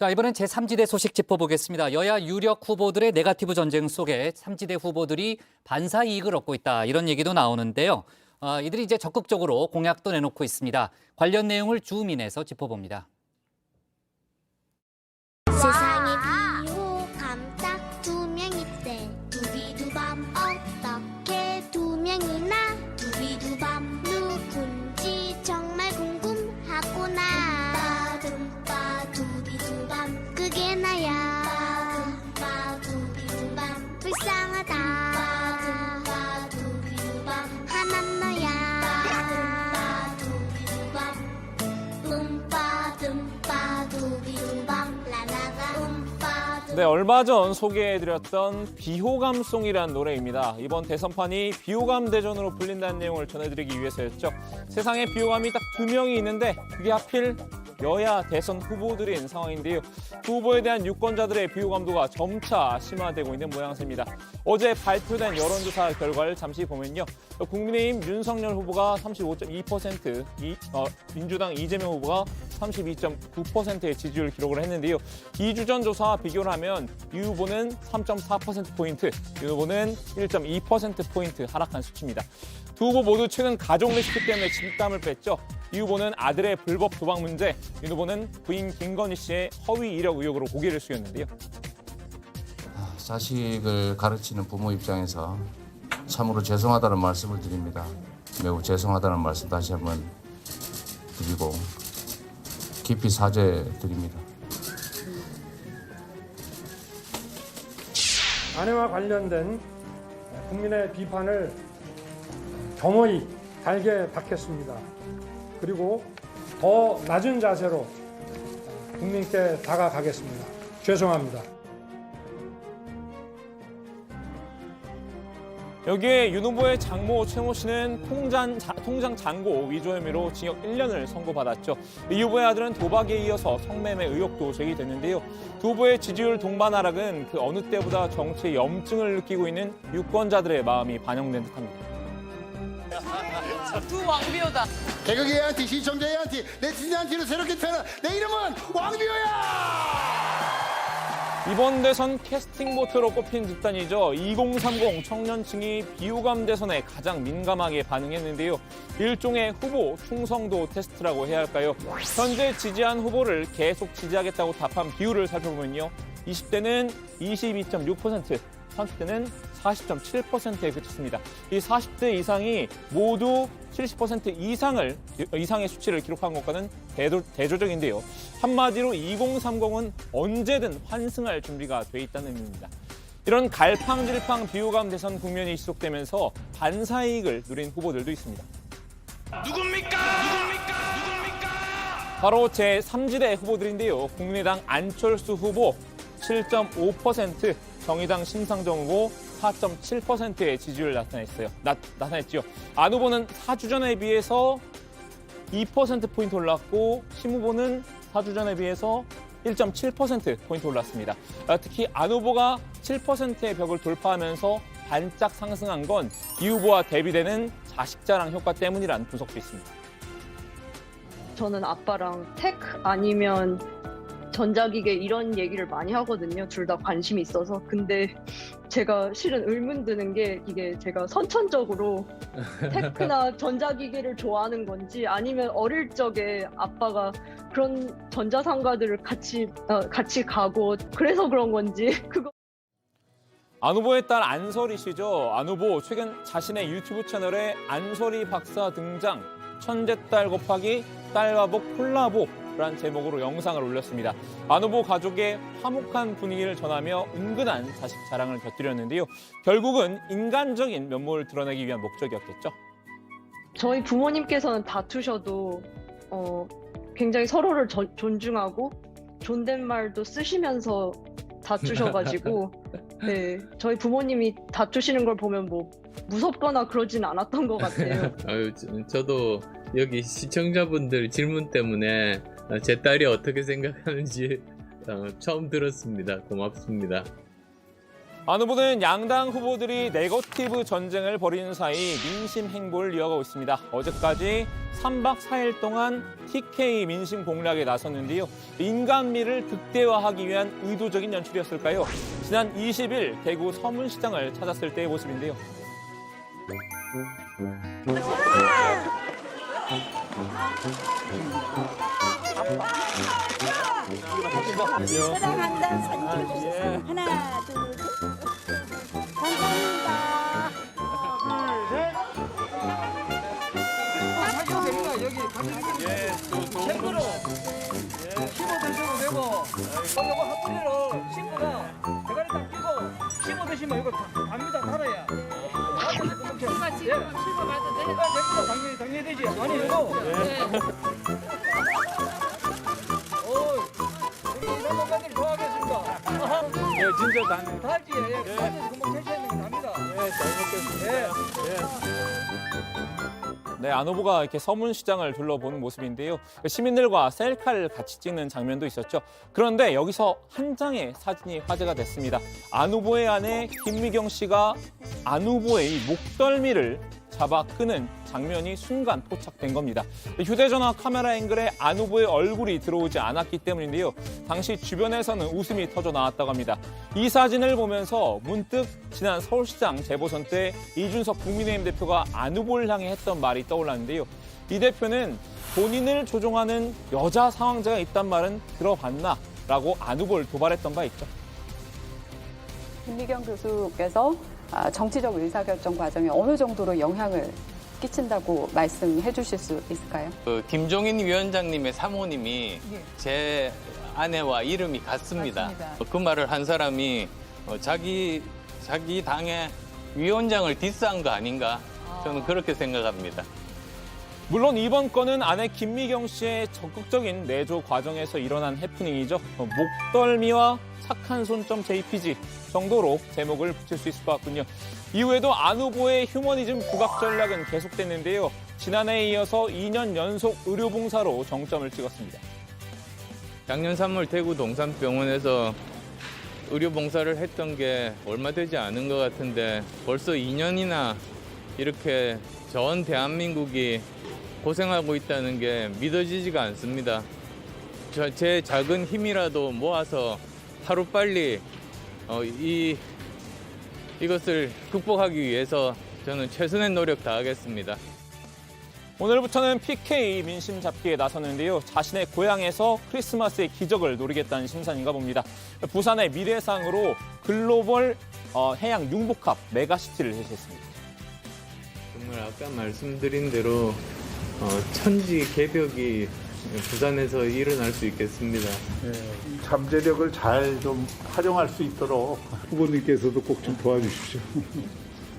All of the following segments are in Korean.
자, 이번엔 제3지대 소식 짚어보겠습니다. 여야 유력 후보들의 네거티브 전쟁 속에 3지대 후보들이 반사 이익을 얻고 있다, 이런 얘기도 나오는데요. 이들이 이제 적극적으로 공약도 내놓고 있습니다. 관련 내용을 주민에서 짚어봅니다. 세상에 비호감 딱 두 명이대. 두비두밤 어떻게 두 명이나. 두비두밤 누군지 정말 궁금하구나. 둠바 두비두밤 그게 나야. 둠바 두비두밤 불쌍하다. 둠바 두비두밤 하나는 너야. 둠바 두비두밤 둠바 두비두밤 네, 얼마 전 소개해드렸던 비호감송이라는 노래입니다. 이번 대선판이 비호감 대전으로 불린다는 내용을 전해드리기 위해서였죠. 세상에 비호감이 딱 두 명이 있는데 그게 하필 여야 대선 후보들인 상황인데요. 두 후보에 대한 유권자들의 비호감도가 점차 심화되고 있는 모양새입니다. 어제 발표된 여론조사 결과를 잠시 보면요. 국민의힘 윤석열 후보가 35.2%, 민주당 이재명 후보가 32.9%의 지지율 기록을 했는데요. 2주 전 조사와 비교를 하면 이 후보는 3.4%포인트, 이 후보는 1.2%포인트 하락한 수치입니다. 두 후보 모두 최근 가족 리스크 때문에 진땀을 뺐죠. 이 후보는 아들의 불법 도박 문제, 이 후보는 부인 김건희 씨의 허위 이력 의혹으로 고개를 숙였는데요. 자식을 가르치는 부모 입장에서 참으로 죄송하다는 말씀을 드립니다. 매우 죄송하다는 말씀 다시 한번 드리고 깊이 사죄드립니다. 아내와 관련된 국민의 비판을 겸허히 달게 받겠습니다. 그리고 더 낮은 자세로 국민께 다가가겠습니다. 죄송합니다. 여기에 윤 후보의 장모 최모 씨는 통장 잔고 위조 혐의로 징역 1년을 선고받았죠. 이 후보의 아들은 도박에 이어서 성매매 의혹도 제기됐는데요. 두 후보의 지지율 동반 하락은 그 어느 때보다 정치의 염증을 느끼고 있는 유권자들의 마음이 반영된 듯합니다. 두 왕비호다. 개그계한테 시청자한테 네티즌한테는 새롭게 태어난 내 이름은 왕비호야. 이번 대선 캐스팅 보트로 꼽힌 집단이죠. 2030 청년층이 비호감 대선에 가장 민감하게 반응했는데요. 일종의 후보 충성도 테스트라고 해야 할까요? 현재 지지한 후보를 계속 지지하겠다고 답한 비율을 살펴보면요. 20대는 22.6%, 30대는 40.7%에 그쳤습니다. 이 40대 이상이 모두 70% 이상의 수치를 기록한 것과는 대조적인데요. 한마디로 2030은 언제든 환승할 준비가 돼 있다는 의미입니다. 이런 갈팡질팡 비호감 대선 국면이 지속되면서 반사이익을 누린 후보들도 있습니다. 누굽니까? 바로 제3지대 후보들인데요. 국민의당 안철수 후보 7.5%, 정의당 심상정 후보 4.7%의 지지율을 나타냈죠. 안 후보는 4주 전에 비해서 2%포인트 올랐고 심 후보는 4주 전에 비해서 1.7%포인트 올랐습니다. 특히 안 후보가 7%의 벽을 돌파하면서 반짝 상승한 건 이 후보와 대비되는 자식 자랑 효과 때문이라는 분석도 있습니다. 저는 아빠랑 택 아니면 전자기계 이런 얘기를 많이 하거든요. 둘 다 관심이 있어서. 근데 제가 실은 의문 드는 게 이게 제가 선천적으로 테크나 전자기계를 좋아하는 건지 아니면 어릴 적에 아빠가 그런 전자상가들을 같이 가고 그래서 그런 건지 그거. 안 후보의 딸 안설이 씨죠. 안 후보 최근 자신의 유튜브 채널에 안설이 박사 등장, 천재딸 곱하기 딸바보 콜라보라는 제목으로 영상을 올렸습니다. 안 후보 가족의 화목한 분위기를 전하며 은근한 자식 자랑을 곁들였는데요. 결국은 인간적인 면모를 드러내기 위한 목적이었겠죠. 저희 부모님께서는 다투셔도 굉장히 서로를 존중하고 존댓말도 쓰시면서 다투셔가지고 네, 저희 부모님이 다투시는 걸 보면 뭐 무섭거나 그러진 않았던 것 같아요. 저도 여기 시청자분들 질문 때문에 제 딸이 어떻게 생각하는지 처음 들었습니다. 고맙습니다. 안 후보는 양당 후보들이 네거티브 전쟁을 벌이는 사이 민심 행보를 이어가고 있습니다. 어제까지 3박 4일 동안 TK 민심 공략에 나섰는데요. 인간미를 극대화하기 위한 의도적인 연출이었을까요? 지난 20일 대구 서문시장을 찾았을 때의 모습인데요. 사랑한다 사진 찍어주세요. 하나 둘 셋. 감사합니다. 캥거루 씹어 드셔도 되고 이거 핫플레로 씹어가 대가리 딱 끼고 씹어 드시면 이거 갑니다. 달아야 누가 지금 씹어가도 돼요? 당연히 되지. 아니 이거 우리 이사장님 좋아하겠습니다. 네, 진짜 나는 달지 달지 금방 채취하는 거 답니다. 잘 먹겠습니다. 네, 안 후보가 이렇게 서문시장을 둘러보는 모습인데요. 시민들과 셀카를 같이 찍는 장면도 있었죠. 그런데 여기서 한 장의 사진이 화제가 됐습니다. 안 후보의 아내 김미경 씨가 안 후보의 이 목덜미를 잡아 끄는 장면이 순간 포착된 겁니다. 휴대전화 카메라 앵글에 안 후보의 얼굴이 들어오지 않았기 때문인데요. 당시 주변에서는 웃음이 터져 나왔다고 합니다. 이 사진을 보면서 문득 지난 서울시장 재보선 때 이준석 국민의힘 대표가 안 후보를 향해 했던 말이 떠올랐는데요. 이 대표는 본인을 조종하는 여자 상황자가 있단 말은 들어봤나? 라고 안 후보를 도발했던 바 있죠. 김미경 교수께서 정치적 의사결정 과정에 어느 정도로 영향을 끼친다고 말씀해 주실 수 있을까요? 김종인 위원장님의 사모님이 제 아내와 이름이 같습니다. 맞습니다. 그 말을 한 사람이 자기 당의 위원장을 디스한 거 아닌가? 저는 그렇게 생각합니다. 물론 이번 건은 아내 김미경 씨의 적극적인 내조 과정에서 일어난 해프닝이죠. 목덜미와 착한 손점 JPG 정도로 제목을 붙일 수 있을 것 같군요. 이후에도 안 후보의 휴머니즘 부각 전략은 계속됐는데요. 지난해에 이어서 2년 연속 의료봉사로 정점을 찍었습니다. 작년 3월 대구 동산병원에서 의료봉사를 했던 게 얼마 되지 않은 것 같은데 벌써 2년이나 이렇게 전 대한민국이 고생하고 있다는 게 믿어지지가 않습니다. 제 작은 힘이라도 모아서 하루빨리 이것을 극복하기 위해서 저는 최선의 노력 다하겠습니다. 오늘부터는 PK 민심 잡기에 나섰는데요. 자신의 고향에서 크리스마스의 기적을 노리겠다는 심산인가 봅니다. 부산의 미래상으로 글로벌 해양 융복합 메가시티를 제시했습니다. 정말 아까 말씀드린 대로 천지 개벽이 부산에서 일어날 수 있겠습니다. 잠재력을 잘 좀 활용할 수 있도록 후보님께서도 꼭 좀 도와주십시오.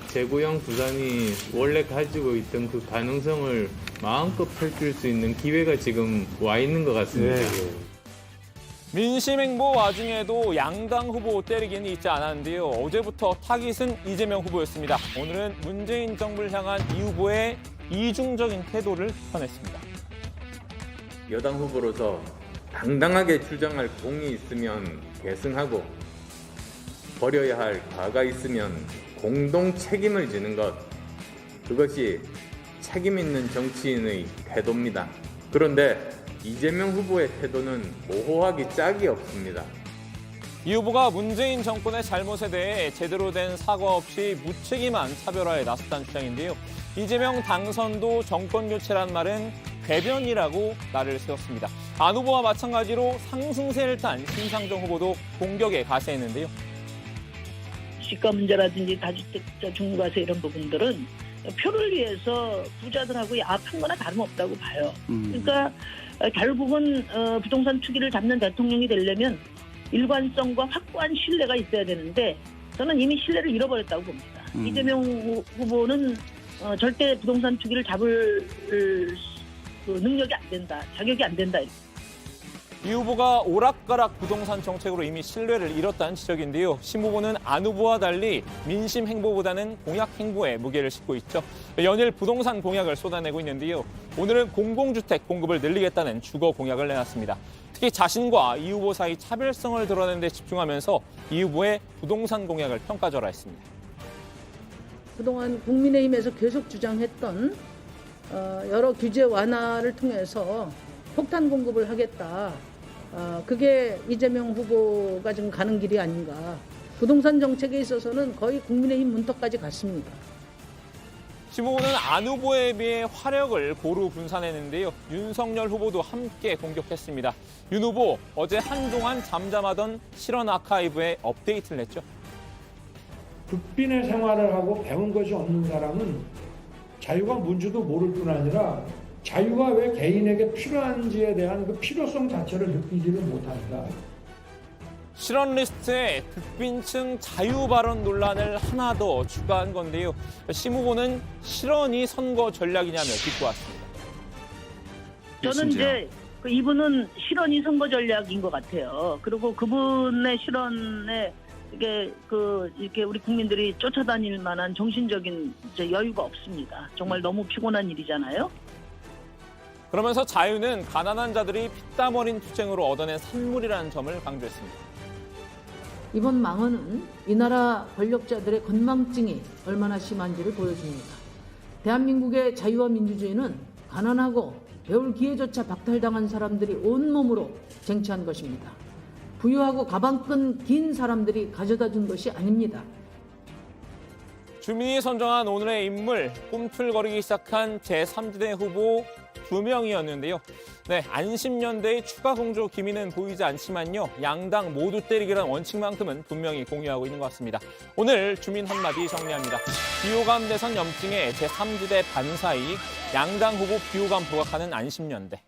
제 고향 부산이 원래 가지고 있던 그 가능성을 마음껏 펼칠 수 있는 기회가 지금 와 있는 것 같습니다. 민심 행보 와중에도 양당 후보 때리기는 있지 않았는데요. 어제부터 타깃은 이재명 후보였습니다. 오늘은 문재인 정부를 향한 이 후보의 이중적인 태도를 펴냈습니다. 여당 후보로서 당당하게 주장할 공이 있으면 계승하고 버려야 할 과가 있으면 공동 책임을 지는 것, 그것이 책임 있는 정치인의 태도입니다. 그런데 이재명 후보의 태도는 모호하기 짝이 없습니다. 이 후보가 문재인 정권의 잘못에 대해 제대로 된 사과 없이 무책임한 차별화에 나섰다는 주장인데요. 이재명 당선도 정권 교체란 말은 궤변이라고 날을 세웠습니다. 안 후보와 마찬가지로 상승세를 탄 심상정 후보도 공격에 가세했는데요. 시가 문제라든지 다주택자 중과세 이런 부분들은 표를 위해서 부자들하고 야합한 거나 다름없다고 봐요. 그러니까 결국은 부동산 투기를 잡는 대통령이 되려면 일관성과 확고한 신뢰가 있어야 되는데 저는 이미 신뢰를 잃어버렸다고 봅니다. 이재명 후보는 절대 부동산 투기를 잡을 그 능력이 안 된다, 자격이 안 된다. 이 후보가 오락가락 부동산 정책으로 이미 신뢰를 잃었다는 지적인데요. 심 후보는 안 후보와 달리 민심 행보보다는 공약 행보에 무게를 싣고 있죠. 연일 부동산 공약을 쏟아내고 있는데요. 오늘은 공공주택 공급을 늘리겠다는 주거 공약을 내놨습니다. 특히 자신과 이 후보 사이 차별성을 드러내는 데 집중하면서 이 후보의 부동산 공약을 평가절하했습니다. 그동안 국민의힘에서 계속 주장했던 여러 규제 완화를 통해서 폭탄 공급을 하겠다. 그게 이재명 후보가 지금 가는 길이 아닌가. 부동산 정책에 있어서는 거의 국민의힘 문턱까지 갔습니다. 심 후보는 안 후보에 비해 화력을 고루 분산했는데요. 윤석열 후보도 함께 공격했습니다. 윤 후보 어제 한동안 잠잠하던 실언 아카이브에 업데이트를 냈죠. 극빈의 생활을 하고 배운 것이 없는 사람은 자유가 뭔지도 모를 뿐 아니라 자유가 왜 개인에게 필요한지에 대한 그 필요성 자체를 느끼지를 못한다. 실언 리스트에 극빈층 자유 발언 논란을 하나 더 추가한 건데요. 심 후보는 실언이 선거 전략이냐며 비꼬았습니다. 저는 이제 이분은 실언이 선거 전략인 것 같아요. 그리고 그분의 실언에 이렇게 우리 국민들이 쫓아다닐 만한 정신적인 여유가 없습니다. 정말 너무 피곤한 일이잖아요. 그러면서 자유는 가난한 자들이 피땀 어린 투쟁으로 얻어낸 산물이라는 점을 강조했습니다. 이번 망언은 이 나라 권력자들의 건망증이 얼마나 심한지를 보여줍니다. 대한민국의 자유와 민주주의는 가난하고 배울 기회조차 박탈당한 사람들이 온몸으로 쟁취한 것입니다. 부유하고 가방끈 긴 사람들이 가져다 준 것이 아닙니다. 주민이 선정한 오늘의 인물, 꿈틀거리기 시작한 제3지대 후보 2명이었는데요. 네, 안심연대의 추가 공조 기미는 보이지 않지만요. 양당 모두 때리기란 원칙만큼은 분명히 공유하고 있는 것 같습니다. 오늘 주민 한마디 정리합니다. 비호감 대선 염증에 제3지대 반사이 양당 후보 비호감 부각하는 안심연대.